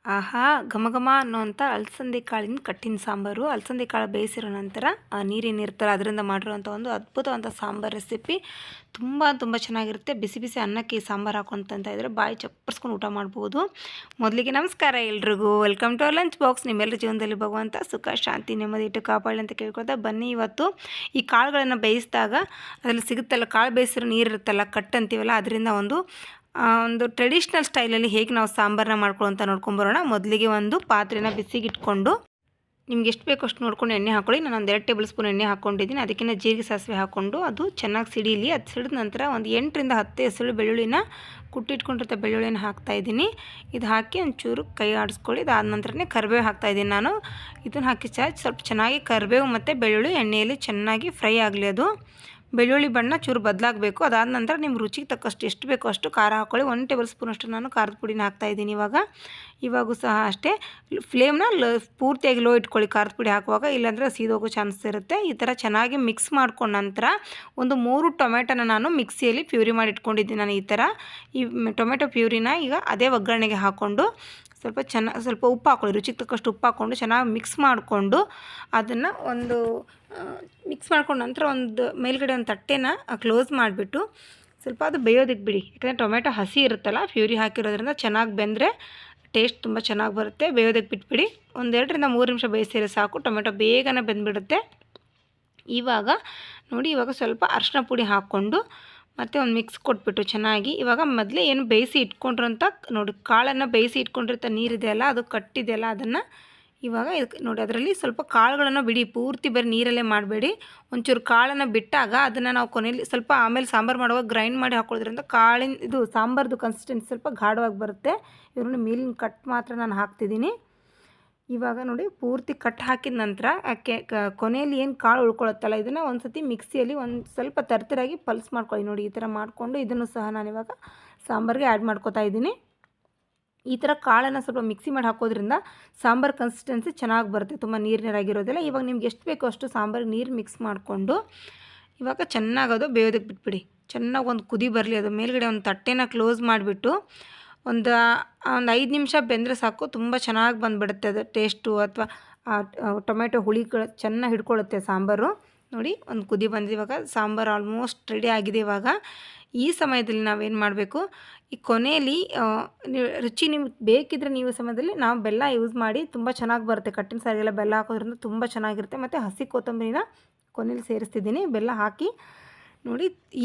ಆಹಾ! ಘಮ ಘಮ ಅನ್ನುವಂಥ ಅಲಸಂದೆ ಕಾಳಿನ ಕಟ್ಟಿನ ಸಾಂಬಾರು. ಅಲಸಂದೆ ಕಾಳು ಬೇಯಿಸಿರೋ ನಂತರ ನೀರೇನಿರುತ್ತಲ್ಲ ಅದರಿಂದ ಮಾಡಿರುವಂಥ ಒಂದು ಅದ್ಭುತವಾದ ಸಾಂಬಾರು ರೆಸಿಪಿ. ತುಂಬ ಚೆನ್ನಾಗಿರುತ್ತೆ. ಬಿಸಿ ಬಿಸಿ ಅನ್ನಕ್ಕೆ ಈ ಸಾಂಬಾರು ಹಾಕೊಂತಂತ ಇದ್ದರೆ ಬಾಯಿ ಚಪ್ಪರ್ಸ್ಕೊಂಡು ಊಟ ಮಾಡ್ಬೋದು. ಮೊದಲಿಗೆ ನಮಸ್ಕಾರ ಎಲ್ರಿಗೂ. Welcome to lunch box. ನಿಮ್ಮೆಲ್ಲರ ಜೀವನದಲ್ಲಿ ಭಗವಂತ ಸುಖ ಶಾಂತಿ ನೆಮ್ಮದಿ ಇಟ್ಟು ಕಾಪಾಡಲಿ ಅಂತ ಕೇಳ್ಕೊಳ್ತಾ ಬನ್ನಿ. ಇವತ್ತು ಈ ಕಾಳುಗಳನ್ನು ಬೇಯಿಸಿದಾಗ ಅದರಲ್ಲಿ ಸಿಗುತ್ತಲ್ಲ, ಕಾಳು ಬೇಯಿಸಿರೋ ನೀರಿರುತ್ತಲ್ಲ, ಕಟ್ ಅಂತೀವಲ್ಲ, ಅದರಿಂದ ಒಂದು ಟ್ರೆಡಿಷ್ನಲ್ ಸ್ಟೈಲಲ್ಲಿ ಹೇಗೆ ನಾವು ಸಾಂಬಾರನ್ನ ಮಾಡ್ಕೊಳ್ಳೋ ನೋಡ್ಕೊಂಬರೋಣ. ಮೊದಲಿಗೆ ಒಂದು ಪಾತ್ರೆನ ಬಿಸಿಗೆ ಇಟ್ಕೊಂಡು, ನಿಮ್ಗೆ ಎಷ್ಟು ಬೇಕೋ ಅಷ್ಟು ನೋಡ್ಕೊಂಡು ಎಣ್ಣೆ ಹಾಕೊಳ್ಳಿ. ನಾನು ಒಂದು 2 ಟೇಬಲ್ ಸ್ಪೂನ್ ಎಣ್ಣೆ ಹಾಕ್ಕೊಂಡಿದ್ದೀನಿ. ಅದಕ್ಕಿಂತ ಜೀರಿಗೆ ಸಾಸಿವೆ ಹಾಕ್ಕೊಂಡು ಅದು ಚೆನ್ನಾಗಿ ಸಿಡೀಲಿ. ಅದು ಸಿಡಿದ ನಂತರ ಒಂದು 8ರಿಂದ 10 ಎಸಳು ಬೆಳ್ಳುಳ್ಳಿನ ಕುಟ್ಟಿಟ್ಕೊಂಡಿರ್ತ ಬೆಳ್ಳುಳ್ಳಿನ ಹಾಕ್ತಾಯಿದ್ದೀನಿ. ಇದು ಹಾಕಿ ಒಂಚೂರು ಕೈ ಆಡಿಸ್ಕೊಳ್ಳಿ. ಇದಾದ ನಂತರನೇ ಕರಿಬೇವು ಹಾಕ್ತಾಯಿದ್ದೀನಿ ನಾನು. ಇದನ್ನು ಹಾಕಿ ಸ್ವಲ್ಪ ಚೆನ್ನಾಗಿ ಕರಿಬೇವು ಮತ್ತು ಬೆಳ್ಳುಳ್ಳಿ ಎಣ್ಣೆಯಲ್ಲಿ ಚೆನ್ನಾಗಿ ಫ್ರೈ ಆಗಲಿ. ಅದು ಬೆಳ್ಳುಳ್ಳಿ ಬಣ್ಣ ಚೂರು ಬದಲಾಗಬೇಕು. ಅದಾದ ನಂತರ ನಿಮ್ಮ ರುಚಿಗೆ ತಕ್ಕಷ್ಟು ಎಷ್ಟು ಬೇಕೋ ಅಷ್ಟು ಖಾರ ಹಾಕ್ಕೊಳ್ಳಿ. 1 ಟೇಬಲ್ ಸ್ಪೂನಷ್ಟು ನಾನು ಖಾರದ ಪುಡಿನ ಹಾಕ್ತಾಯಿದ್ದೀನಿ. ಇವಾಗೂ ಸಹ ಅಷ್ಟೇ ಫ್ಲೇಮ್ನ ಪೂರ್ತಿಯಾಗಿ ಲೋ ಇಟ್ಕೊಳ್ಳಿ ಖಾರದ ಪುಡಿ ಹಾಕುವಾಗ, ಇಲ್ಲಾಂದರೆ ಸೀದೋಗೋ ಚಾನ್ಸ್ ಇರುತ್ತೆ. ಈ ಥರ ಚೆನ್ನಾಗಿ ಮಿಕ್ಸ್ ಮಾಡ್ಕೊಂಡ ನಂತರ ಒಂದು 3 ಟೊಮೆಟೊನ ನಾನು ಮಿಕ್ಸಿಯಲ್ಲಿ ಪ್ಯೂರಿ ಮಾಡಿ ಇಟ್ಕೊಂಡಿದ್ದೀನಿ. ನಾನು ಈ ಟೊಮೆಟೊ ಪ್ಯೂರಿನ ಈಗ ಅದೇ ಒಗ್ಗರಣೆಗೆ ಹಾಕ್ಕೊಂಡು ಸ್ವಲ್ಪ ಉಪ್ಪು ಹಾಕ್ಕೊಳ್ಳಿ. ರುಚಿಗೆ ತಕ್ಕಷ್ಟು ಉಪ್ಪು ಹಾಕ್ಕೊಂಡು ಚೆನ್ನಾಗಿ ಮಿಕ್ಸ್ ಮಾಡಿಕೊಂಡು ಅದನ್ನು ಮಿಕ್ಸ್ ಮಾಡ್ಕೊಂಡ ನಂತರ ಮೇಲ್ಗಡೆ ಒಂದು ತಟ್ಟೆನ ಕ್ಲೋಸ್ ಮಾಡಿಬಿಟ್ಟು ಸ್ವಲ್ಪ ಅದು ಬೇಯೋದಕ್ಕೆ ಬಿಡಿ. ಯಾಕಂದರೆ ಟೊಮೆಟೊ ಹಸಿ ಇರುತ್ತಲ್ಲ, ಪ್ಯೂರಿ ಹಾಕಿರೋದ್ರಿಂದ ಚೆನ್ನಾಗಿ ಬೆಂದರೆ ಟೇಸ್ಟ್ ತುಂಬ ಚೆನ್ನಾಗಿ ಬರುತ್ತೆ. ಬೇಯೋದಕ್ಕೆ ಬಿಟ್ಬಿಡಿ. 2ರಿಂದ 3 ನಿಮಿಷ ಬೇಯಿಸಿದ್ರೆ ಸಾಕು. ಟೊಮೆಟೊ ಬೇಗನೆ ಬೆಂದ್ಬಿಡುತ್ತೆ. ಇವಾಗ ಸ್ವಲ್ಪ ಅರಿಶಿನ ಪುಡಿ ಹಾಕ್ಕೊಂಡು ಮತ್ತು ಒಂದು ಮಿಕ್ಸ್ ಕೊಟ್ಬಿಟ್ಟು ಚೆನ್ನಾಗಿ, ಇವಾಗ ಮೊದಲೇ ಏನು ಬೇಯಿಸಿ ಇಟ್ಕೊಂಡಿರೋಂಥ ಕಾಳನ್ನು ಬೇಯಿಸಿ ಇಟ್ಕೊಂಡಿರ್ತ ನೀರಿದೆಯಲ್ಲ, ಅದು ಕಟ್ಟಿದೆಯಲ್ಲ, ಅದನ್ನು ಇವಾಗ ಅದರಲ್ಲಿ ಸ್ವಲ್ಪ ಕಾಳುಗಳನ್ನು ಬಿಡಿ. ಪೂರ್ತಿ ಬರೀ ನೀರಲ್ಲೇ ಮಾಡಬೇಡಿ. ಒಂಚೂರು ಕಾಳನ್ನು ಬಿಟ್ಟಾಗ ಅದನ್ನು ನಾವು ಕೊನೆಯಲ್ಲಿ ಸ್ವಲ್ಪ ಆಮೇಲೆ ಸಾಂಬಾರು ಮಾಡುವಾಗ ಗ್ರೈಂಡ್ ಮಾಡಿ ಹಾಕೊಳ್ಳೋದ್ರಿಂದ ಸಾಂಬಾರ್ದು ಕನ್ಸಿಸ್ಟೆನ್ಸಿ ಸ್ವಲ್ಪ ಗಾಢವಾಗಿ ಬರುತ್ತೆ. ಇವ್ರನ್ನ ಮೇಲಿನ ಕಟ್ ಮಾತ್ರ ನಾನು ಹಾಕ್ತಿದ್ದೀನಿ. ಇವಾಗ ಪೂರ್ತಿ ಕಟ್ ಹಾಕಿದ ನಂತರ ಕೊನೆಯಲ್ಲಿ ಏನು ಕಾಳು ಉಳ್ಕೊಳುತ್ತಲ್ಲ, ಇದನ್ನು ಒಂದು ಸತಿ ಮಿಕ್ಸಿಯಲ್ಲಿ ಸ್ವಲ್ಪ ತರ್ತರಾಗಿ ಪಲ್ಸ್ ಮಾಡ್ಕೊಳ್ಳಿ. ಈ ಥರ ಮಾಡಿಕೊಂಡು ಇದನ್ನು ಸಹ ನಾನಿವಾಗ ಸಾಂಬಾರಿಗೆ ಆ್ಯಡ್ ಮಾಡ್ಕೊತಾ ಇದ್ದೀನಿ. ಈ ಥರ ಕಾಳನ್ನು ಸ್ವಲ್ಪ ಮಿಕ್ಸಿ ಮಾಡಿ ಹಾಕೋದ್ರಿಂದ ಸಾಂಬಾರು ಕನ್ಸಿಸ್ಟೆನ್ಸಿ ಚೆನ್ನಾಗಿ ಬರುತ್ತೆ, ತುಂಬ ನೀರಾಗಿರೋದಿಲ್ಲ. ಇವಾಗ ನಿಮ್ಗೆ ಎಷ್ಟು ಬೇಕೋ ಅಷ್ಟು ಸಾಂಬಾರಿಗೆ ನೀರು ಮಿಕ್ಸ್ ಮಾಡಿಕೊಂಡು ಇವಾಗ ಚೆನ್ನಾಗಿ ಅದು ಬೇಯೋದಕ್ಕೆ ಬಿಟ್ಬಿಡಿ. ಚೆನ್ನಾಗಿ ಒಂದು ಕುದಿ ಬರಲಿ. ಅದು ಮೇಲ್ಗಡೆ ಒಂದು ತಟ್ಟೆನ ಕ್ಲೋಸ್ ಮಾಡಿಬಿಟ್ಟು ಒಂದು 5 ನಿಮಿಷ ಬೆಂದರೆ ಸಾಕು. ತುಂಬ ಚೆನ್ನಾಗಿ ಬಂದುಬಿಡುತ್ತೆ ಅದು ಟೇಸ್ಟು, ಅಥವಾ ಟೊಮೆಟೊ ಹುಳಿಗಳು ಚೆನ್ನಾಗಿ ಹಿಡ್ಕೊಳ್ಳುತ್ತೆ ಸಾಂಬಾರು. ಒಂದು ಕುದಿ ಬಂದಿದೆ. ಇವಾಗ ಸಾಂಬಾರು ಆಲ್ಮೋಸ್ಟ್ ರೆಡಿ ಆಗಿದೆ. ಇವಾಗ ಈ ಸಮಯದಲ್ಲಿ ನಾವೇನು ಮಾಡಬೇಕು, ಈ ಕೊನೆಯಲ್ಲಿ ರುಚಿ ನಿಮ್ಗೆ ಬೇಕಿದ್ರೆ ನೀವು ಸಮಯದಲ್ಲಿ ನಾವು ಬೆಲ್ಲ ಯೂಸ್ ಮಾಡಿ, ತುಂಬ ಚೆನ್ನಾಗಿ ಬರುತ್ತೆ. ಕಟ್ಟಿನ ಸಾರಿಗೆಲ್ಲ ಬೆಲ್ಲ ಹಾಕೋದ್ರಿಂದ ತುಂಬ ಚೆನ್ನಾಗಿರುತ್ತೆ. ಮತ್ತು ಹಸಿ ಕೊತ್ತಂಬರಿನ ಕೊನೆಯಲ್ಲಿ ಸೇರಿಸ್ತಿದ್ದೀನಿ. ಬೆಲ್ಲ ಹಾಕಿ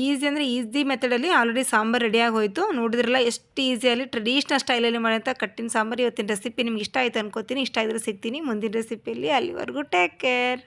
ಈಸಿ ಅಂದರೆ ಈಸಿ ಮೆಥಡಲ್ಲಿ ಆಲ್ರೆಡಿ ಸಾಂಬಾರು ರೆಡಿಯಾಗಿ ಹೋಯಿತು. ನೋಡಿದ್ರಲ್ಲ ಎಷ್ಟು ಈಸಿಯಲ್ಲಿ ಟ್ರೆಡಿಷ್ನಲ್ ಸ್ಟೈಲಲ್ಲಿ ಮಾಡೋಂಥ ಕಟ್ಟಿನ ಸಾಂಬಾರು. ಇವತ್ತಿನ ರೆಸಿಪಿ ನಿಮ್ಗೆ ಇಷ್ಟ ಆಯಿತು ಅನ್ಕೋತೀನಿ. ಇಷ್ಟ ಆಗಿದ್ರೆ ಸಿಗ್ತೀನಿ ಮುಂದಿನ ರೆಸಿಪಿಯಲ್ಲಿ. ಅಲ್ಲಿವರೆಗೂ ಟೇಕ್ ಕೇರ್.